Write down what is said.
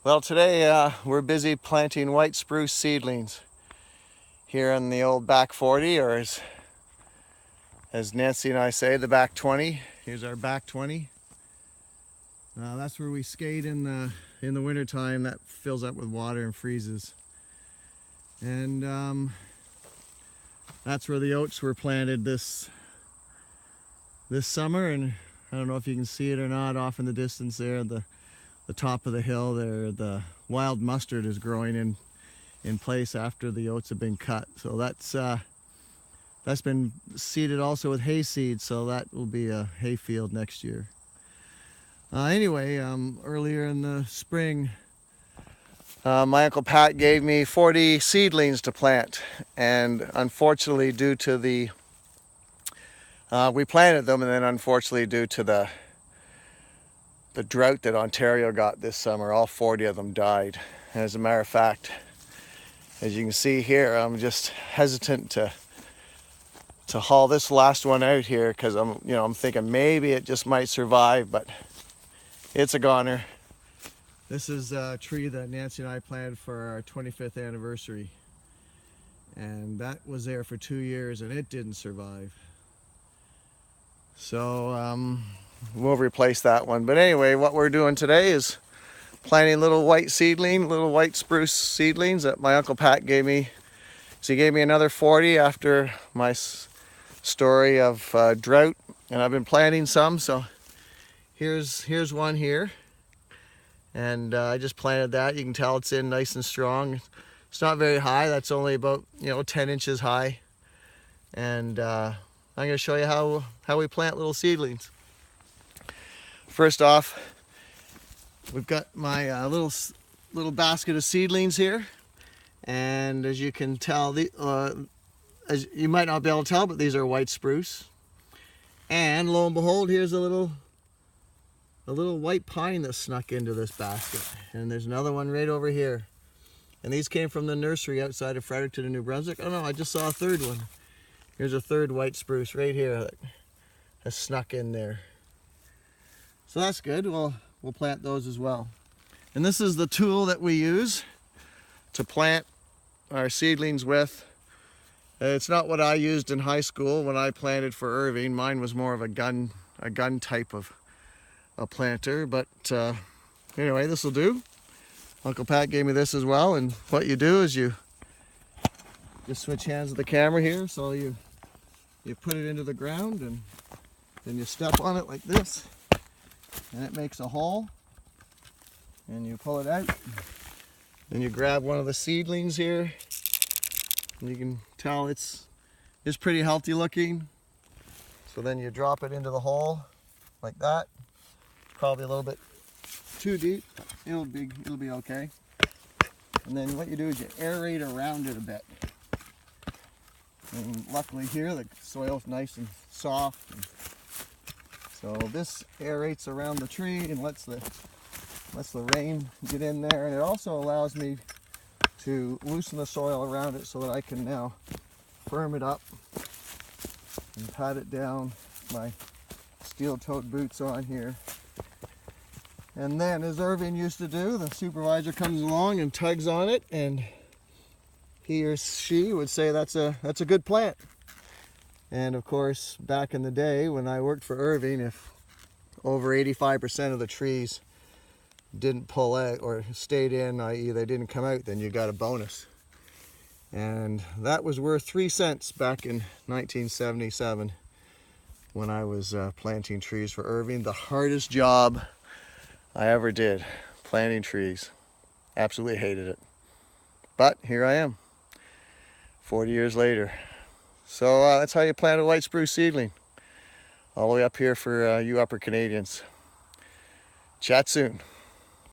Well, today we're busy planting white spruce seedlings here in the old back 40, or as Nancy and I say, the back 20. Here's our back 20. That's where we skate in the winter time. That fills up with water and freezes. And that's where the oats were planted this summer. And I don't know if you can see it or not off in the distance there, the top of the hill there, the wild mustard is growing in place after the oats have been cut. So that's been seeded also with hay seed, so that will be a hay field next year. Anyway, earlier in the spring, my Uncle Pat gave me 40 seedlings to plant, and unfortunately due to we planted them, and then unfortunately due to the drought that Ontario got this summer, all 40 of them died. And as a matter of fact, as you can see here, I'm just hesitant to haul this last one out here because I'm thinking maybe it just might survive, but it's a goner. This is a tree that Nancy and I planted for our 25th anniversary, and that was there for 2 years and it didn't survive. So we'll replace that one. But anyway, what we're doing today is planting little white spruce seedlings that my Uncle Pat gave me. So he gave me another 40 after my story of drought, and I've been planting some. So here's one here, and I just planted that. You can tell it's in nice and strong. It's not very high. That's only about 10 inches high, and I'm going to show you how we plant little seedlings. First off, we've got my little basket of seedlings here, and as you can tell, as you might not be able to tell, but these are white spruce. And lo and behold, here's a little white pine that snuck into this basket, and there's another one right over here. And these came from the nursery outside of Fredericton, New Brunswick. Oh no, I just saw a third one. Here's a third white spruce right here that has snuck in there. So that's good. We'll plant those as well. And this is the tool that we use to plant our seedlings with. It's not what I used in high school when I planted for Irving. Mine was more of a gun type of a planter. But anyway, this will do. Uncle Pat gave me this as well. And what you do is you just switch hands with the camera here. So you put it into the ground, and then you step on it like this, and it makes a hole, and you pull it out. Then you grab one of the seedlings here, and you can tell it's pretty healthy looking. So then you drop it into the hole like that. Probably a little bit too deep. It'll be okay. And then what you do is you aerate around it a bit. And luckily here the soil's nice and soft. So this aerates around the tree and lets the rain get in there, and it also allows me to loosen the soil around it so that I can now firm it up and pat it down. My steel-toed boots on here. And then, as Irving used to do, the supervisor comes along and tugs on it, and he or she would say that's a good plant. And of course, back in the day when I worked for Irving, if over 85% of the trees didn't pull out or stayed in, i.e. they didn't come out, then you got a bonus. And that was worth 3 cents back in 1977 when I was planting trees for Irving. The hardest job I ever did, planting trees. Absolutely hated it. But here I am, 40 years later. So that's how you plant a white spruce seedling. All the way up here for you upper Canadians. Chat soon.